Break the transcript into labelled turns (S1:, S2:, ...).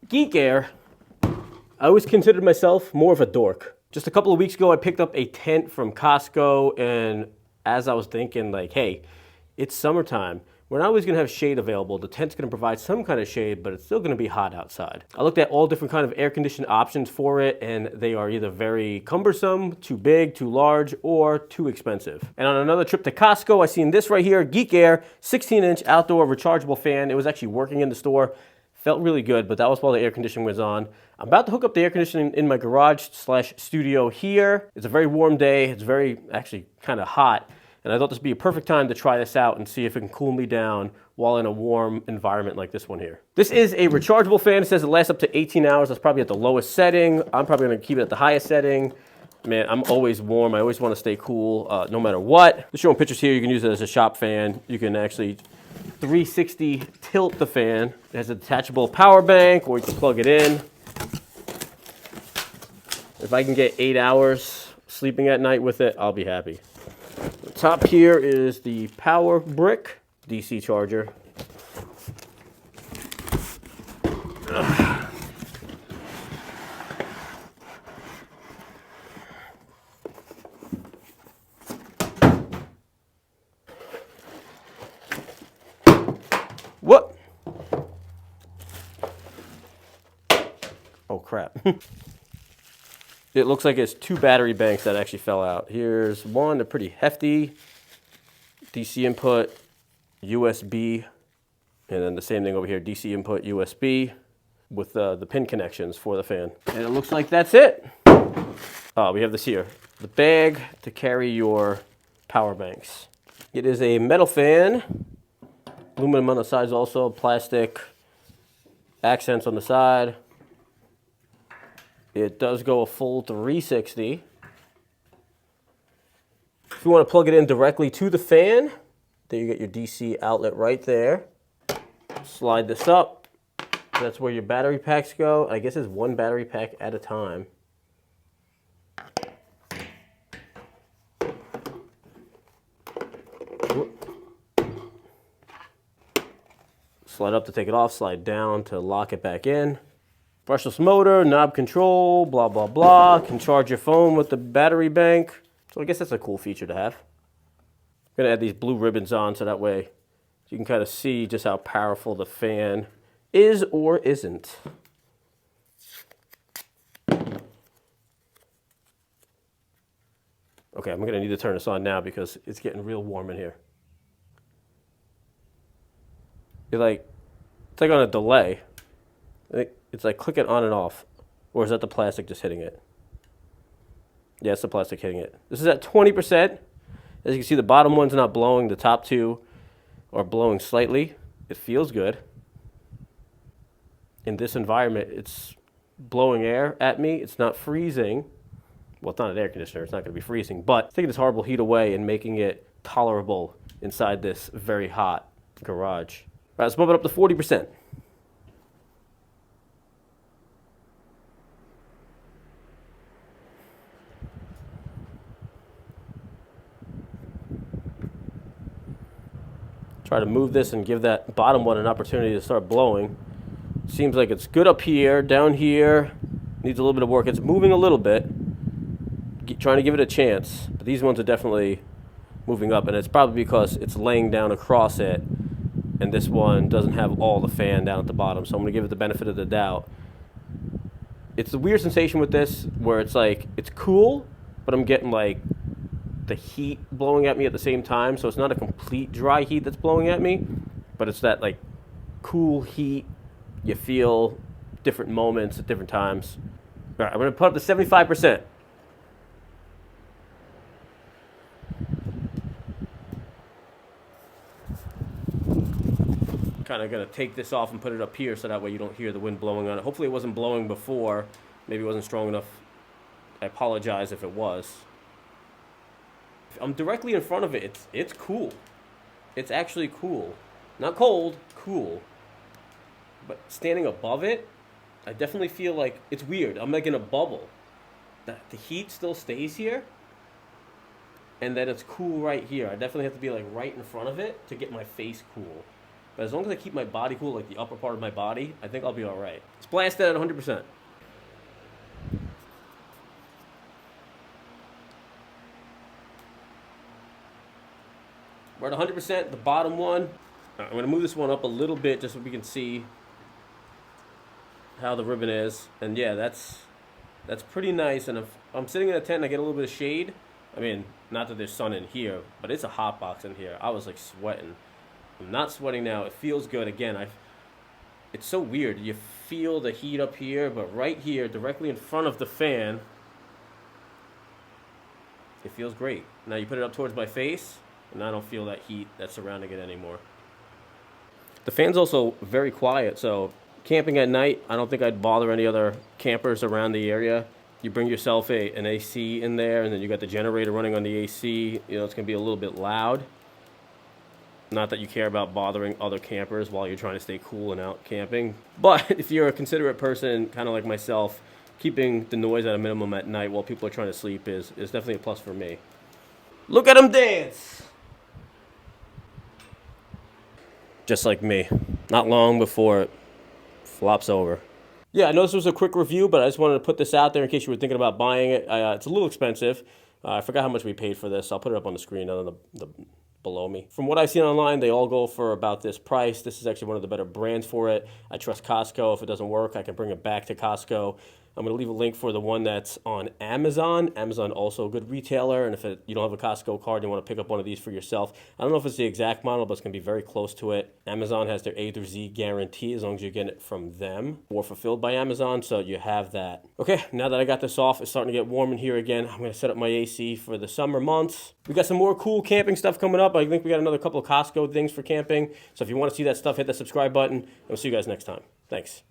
S1: Geek Aire. I always considered myself more of a dork. Just a couple of weeks ago, I picked up a tent from Costco, and as I was thinking, like, hey, it's summertime. We're not always gonna have shade available. The tent's gonna provide some kind of shade, but it's still gonna be hot outside. I looked at all different kind of air conditioning options for it, and they are either very cumbersome, too big, too large, or too expensive. And on another trip to Costco, I seen this right here, Geek Aire, 16-inch outdoor rechargeable fan. It was actually working in the store. Felt really good, but that was while the air conditioning was on. I'm about to hook up the air conditioning in my garage / studio here. It's a very warm day. It's very, actually, kind of hot. And I thought this would be a perfect time to try this out and see if it can cool me down while in a warm environment like this one here. This is a rechargeable fan. It says it lasts up to 18 hours. That's probably at the lowest setting. I'm probably gonna keep it at the highest setting. Man, I'm always warm. I always wanna stay cool no matter what. Just showing pictures here. You can use it as a shop fan. You can actually 360 tilt the fan. It has a detachable power bank, or you can plug it in. If I can get 8 hours sleeping at night with it, I'll be happy. The top here is the power brick DC charger. What? Oh crap. It looks like it's 2 battery banks that actually fell out. Here's one, they're pretty hefty. DC input, USB, and then the same thing over here, DC input, USB, with the pin connections for the fan. And it looks like that's it. We have this here, the bag to carry your power banks. It is a metal fan, aluminum on the sides also, plastic accents on the side. It does go a full 360. If you want to plug it in directly to the fan, there you get your DC outlet right there. Slide this up. That's where your battery packs go. I guess it's 1 battery pack at a time. Slide up to take it off, slide down to lock it back in. Brushless motor, knob control, blah, blah, blah. Can charge your phone with the battery bank. So I guess that's a cool feature to have. I'm gonna add these blue ribbons on so that way you can kind of see just how powerful the fan is or isn't. Okay, I'm gonna need to turn this on now because it's getting real warm in here. It's like on a delay. It's like click it on and off. Or is that the plastic just hitting it? Yeah, it's the plastic hitting it. This is at 20%. As you can see, the bottom one's not blowing. The top 2 are blowing slightly. It feels good. In this environment, it's blowing air at me. It's not freezing. Well, it's not an air conditioner. It's not going to be freezing. But taking this horrible heat away and making it tolerable inside this very hot garage. All right, let's bump it up to 40%. Try to move this and give that bottom one an opportunity to start blowing. Seems like it's good up here, down here. Needs a little bit of work. It's moving a little bit. Trying to give it a chance. But these ones are definitely moving up, and it's probably because it's laying down across it, and this one doesn't have all the fan down at the bottom, so I'm going to give it the benefit of the doubt. It's a weird sensation with this where it's like, it's cool, but I'm getting like the heat blowing at me at the same time, so it's not a complete dry heat that's blowing at me, but it's that like cool heat you feel different moments at different times. All right, I'm going to put up to 75%. Kind of going to take this off and put it up here so that way you don't hear the wind blowing on it. Hopefully it wasn't blowing before. Maybe it wasn't strong enough. I apologize if it was. I'm directly in front of it. It's cool. It's actually cool. Not cold, cool. But standing above it, I definitely feel like it's weird. I'm like in a bubble. The heat still stays here, and then it's cool right here. I definitely have to be like right in front of it to get my face cool. But as long as I keep my body cool, like the upper part of my body, I think I'll be all right. Let's blast that at 100%. We're at 100%, the bottom one. I'm gonna move this one up a little bit just so we can see how the ribbon is. And yeah, that's pretty nice. And if I'm sitting in a tent and I get a little bit of shade, I mean, not that there's sun in here, but it's a hot box in here. I was like sweating. I'm not sweating now. It feels good. Again, it's so weird. You feel the heat up here, but right here, directly in front of the fan, it feels great. Now you put it up towards my face, and I don't feel that heat that's surrounding it anymore. The fan's also very quiet, so camping at night, I don't think I'd bother any other campers around the area. You bring yourself an AC in there, and then you got the generator running on the AC. You know, it's going to be a little bit loud. Not that you care about bothering other campers while you're trying to stay cool and out camping. But if you're a considerate person, kind of like myself, keeping the noise at a minimum at night while people are trying to sleep is definitely a plus for me. Look at them dance! Just like me. Not long before it flops over. Yeah, I know this was a quick review, but I just wanted to put this out there in case you were thinking about buying it. It's a little expensive. I forgot how much we paid for this. I'll put it up on the screen on the below me. From what I've seen online, they all go for about this price. This is actually one of the better brands for it. I trust Costco. If it doesn't work, I can bring it back to Costco. I'm going to leave a link for the one that's on Amazon. Amazon also a good retailer, and if you don't have a Costco card, you want to pick up one of these for yourself. I don't know if it's the exact model, but it's going to be very close to it. Amazon has their A through Z guarantee as long as you get it from them or fulfilled by Amazon, so you have that. Okay, now that I got this off, it's starting to get warm in here again. I'm going to set up my AC for the summer months. We got some more cool camping stuff coming up. I think we got another couple of Costco things for camping. So if you want to see that stuff, hit the subscribe button, and we'll see you guys next time. Thanks.